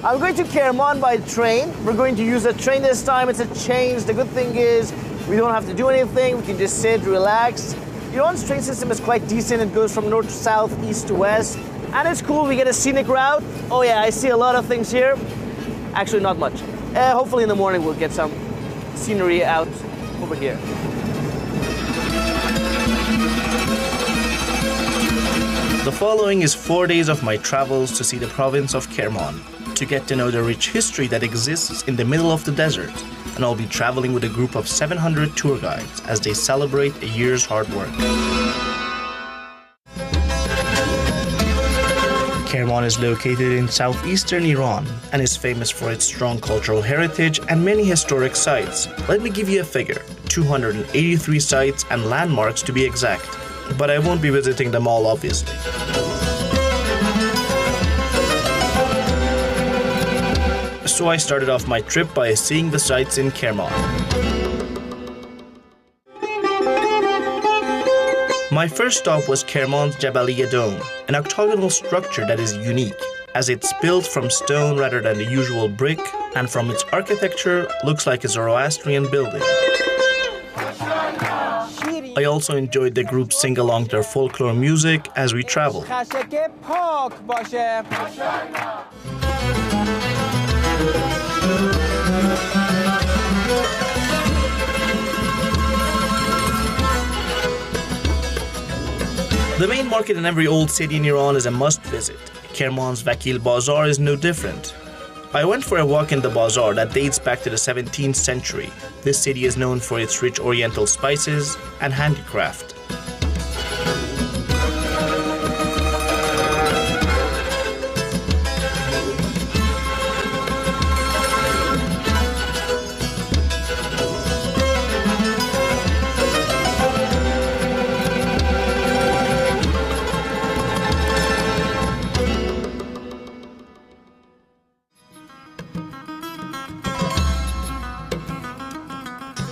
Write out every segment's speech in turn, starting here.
I'm going to Kerman by train. We're going to use a train this time. It's a change. The good thing is we don't have to do anything. We can just sit, relax. Iran's train system is quite decent. It goes from north to south, east to west. And it's cool. We get a scenic route. Oh yeah, I see a lot of things here. Actually, not much. Hopefully in the morning we'll get some scenery out over here. The following is 4 days of my travels to see the province of Kerman, to get to know the rich history that exists in the middle of the desert, and I'll be traveling with a group of 700 tour guides as they celebrate a year's hard work. Kerman is located in southeastern Iran and is famous for its strong cultural heritage and many historic sites. Let me give you a figure, 283 sites and landmarks to be exact. But I won't be visiting them all, obviously. So I started off my trip by seeing the sights in Kerman. My first stop was Kerman's Jabaliya Dome, an octagonal structure that is unique, as it's built from stone rather than the usual brick, and from its architecture looks like a Zoroastrian building. I also enjoyed the group sing along their folklore music as we traveled. The main market in every old city in Iran is a must visit. Kerman's Vakil Bazaar is no different. I went for a walk in the bazaar that dates back to the 17th century. This city is known for its rich oriental spices and handicraft.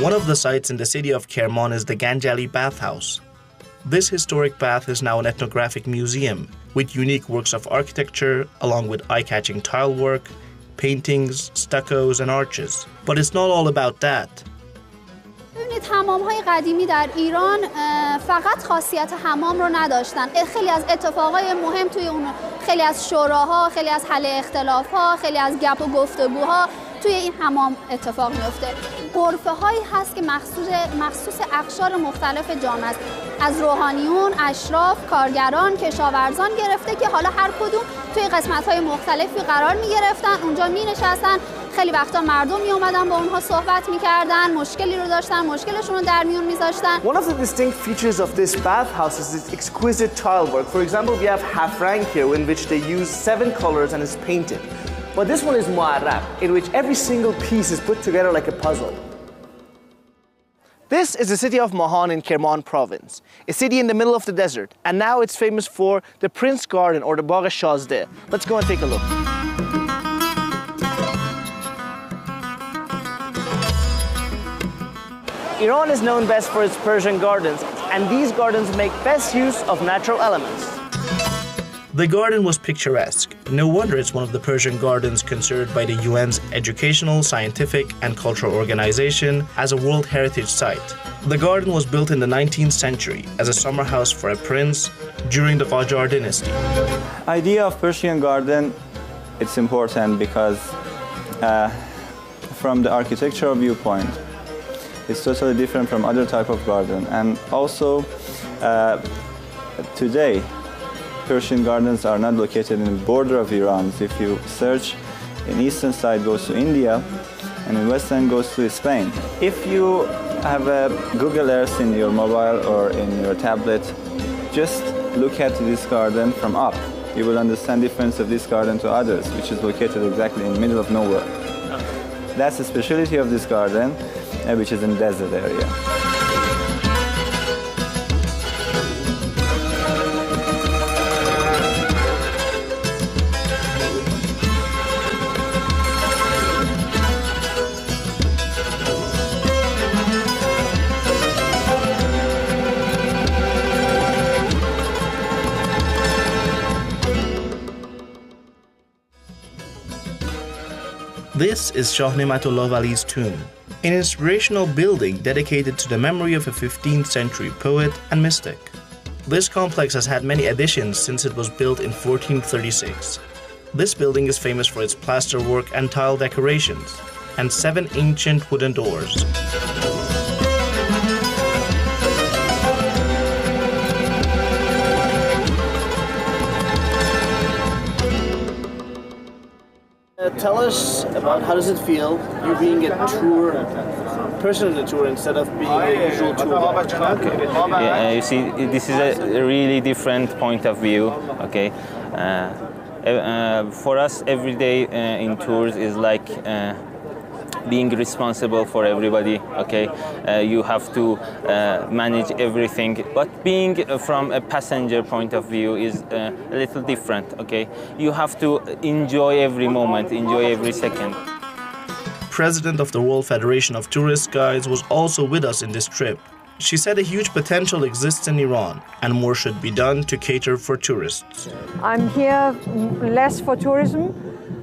One of the sites in the city of Kerman is the Ganjali bathhouse. This historic bath is now an ethnographic museum with unique works of architecture along with eye-catching tile work, paintings, stuccos and arches. But it's not all about that. ببینید حمام‌های قدیمی در ایران فقط خاصیت حمام رو نداشتن. خیلی از اتفاقای مهم توی اون، خیلی از شوراها، خیلی از حل اختلاف‌ها، خیلی از گپ و گفتگوها توی این حمام اتفاق میفته. غرفه‌هایی هست که مخصوص اقشار مختلف جامعه است. از روحانیون، اشراف، کارگران، کشاورزان گرفته که حالا هر کدوم توی قسمت‌های مختلفی قرار می‌گرفتن، اونجا می‌نشستن. خیلی وقتا مردم میومدن با اونها صحبت میکردن، مشکلی رو داشتن، مشکلشون رو در میون میذاشتن. One of the distinct features of this bathhouse is its exquisite tile work. For example, we have hafrang here in which they use 7 colors and is painted. But this one is mu'arrab, in which every single piece is put together like a puzzle. This is the city of Mahan in Kerman Province, a city in the middle of the desert, and now it's famous for the Prince Garden or the Bagh Shazdeh. Let's go and take a look. Iran is known best for its Persian gardens, and these gardens make best use of natural elements. The garden was picturesque. No wonder it's one of the Persian gardens considered by the UN's Educational, Scientific and Cultural Organization as a World Heritage Site. The garden was built in the 19th century as a summer house for a prince during the Qajar dynasty. Idea of Persian garden, it's important because from the architectural viewpoint, it's totally different from other type of garden. And also today, Persian gardens are not located in the border of Iran. If you search, in eastern side goes to India, and in western goes to Spain. If you have a Google Earth in your mobile or in your tablet, just look at this garden from up. You will understand the difference of this garden to others, which is located exactly in the middle of nowhere. That's the specialty of this garden, which is in desert area. This is Shah Ne'matullah Wali's tomb, an inspirational building dedicated to the memory of a 15th century poet and mystic. This complex has had many additions since it was built in 1436. This building is famous for its plasterwork and tile decorations, and 7 ancient wooden doors. Tell us about how does it feel, you being a tour person on the tour instead of being a usual tour. Yeah, you see, this is a really different point of view. Okay, for us, every day in tours is like being responsible for everybody. Okay, you have to manage everything. But being from a passenger point of view is a little different. Okay, you have to enjoy every moment, enjoy every second. President of the World Federation of Tourist Guides was also with us in this trip. She said a huge potential exists in Iran and more should be done to cater for tourists. I'm here less for tourism,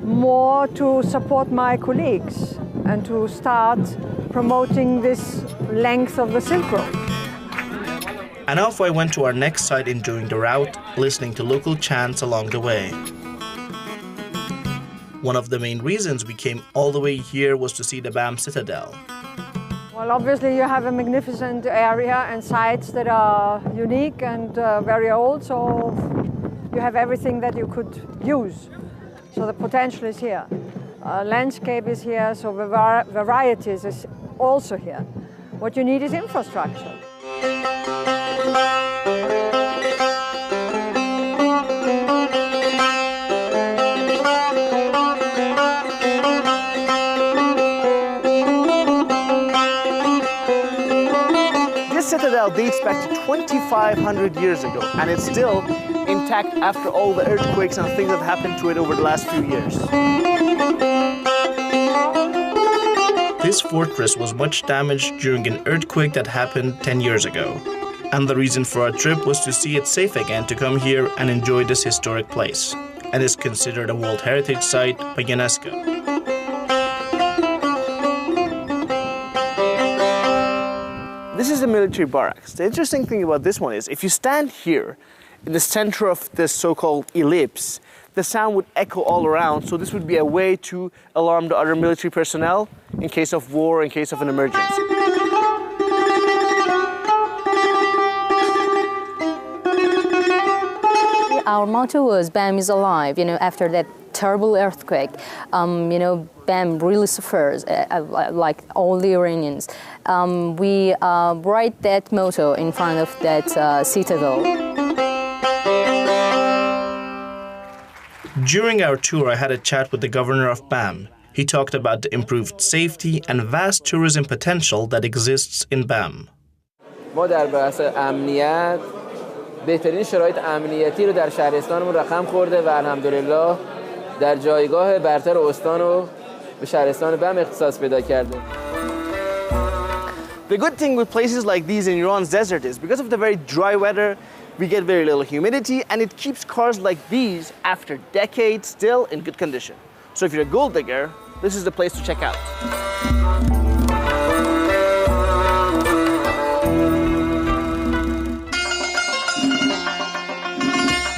more to support my colleagues and to start promoting this length of the Silk Road. And off I went to our next site enjoying the route, listening to local chants along the way. One of the main reasons we came all the way here was to see the BAM Citadel. Well, obviously you have a magnificent area and sites that are unique and very old, so you have everything that you could use. So the potential is here. Landscape is here, so the varieties is also here. What you need is infrastructure. Citadel dates back to 2,500 years ago, and it's still intact after all the earthquakes and things that happened to it over the last few years. This fortress was much damaged during an earthquake that happened 10 years ago. And the reason for our trip was to see it safe again to come here and enjoy this historic place, and is considered a World Heritage Site by UNESCO. This is the military barracks. The interesting thing about this one is if you stand here in the center of this so-called ellipse, the sound would echo all around, so this would be a way to alarm the other military personnel in case of war, in case of an emergency. Our motto was BAM is alive, after that terrible earthquake. BAM really suffers, like all the Iranians. We write that motto in front of that citadel. During our tour, I had a chat with the governor of BAM. He talked about the improved safety and vast tourism potential that exists in BAM. ما در بحث امنیت بهترین شرایط امنیتی رو در شهرستانمون رقم خورده و الحمدلله در جایگاه برتر استان رو به شهرستان بم اختصاص پیدا کرده. The good thing with places like these in Iran's desert is because of the very dry weather, we get very little humidity and it keeps cars like these after decades still in good condition. So if you're a gold digger, this is the place to check out.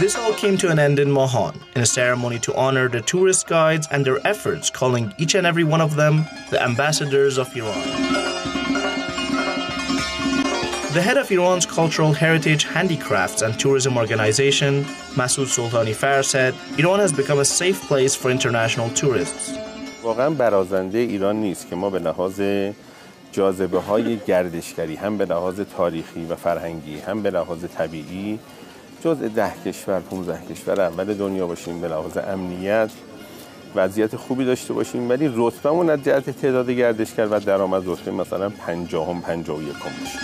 This all came to an end in Mohan, in a ceremony to honor the tourist guides and their efforts, calling each and every one of them the ambassadors of Iran. The head of Iran's Cultural Heritage, Handicrafts and Tourism Organization, Masoud Sultani-Far, said Iran has become a safe place for international tourists. واقعا برازنده ایران نیست که ما به لحاظ جاذبه‌های گردشگری هم به لحاظ تاریخی و فرهنگی هم به لحاظ طبیعی جزء 10 کشور 15 کشور اول دنیا باشیم، به لحاظ امنیت وضعیت خوبی داشته باشیم، ولی رتبه‌مون از جهت تعداد گردشگر و درآمد رتبه مثلا 50م 51م باشه.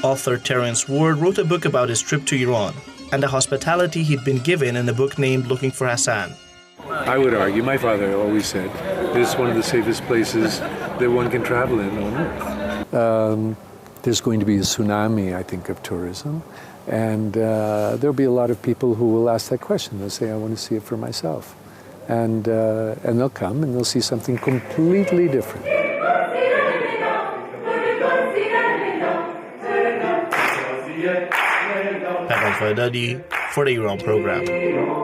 Author Terence Ward wrote a book about his trip to Iran and the hospitality he'd been given in a book named Looking for Hassan. I would argue, my father always said, this is one of the safest places that one can travel in on earth. There's going to be a tsunami, I think, of tourism. And there'll be a lot of people who will ask that question. They'll say, I want to see it for myself. and they'll come and they'll see something completely different. Pedal for the Iran program.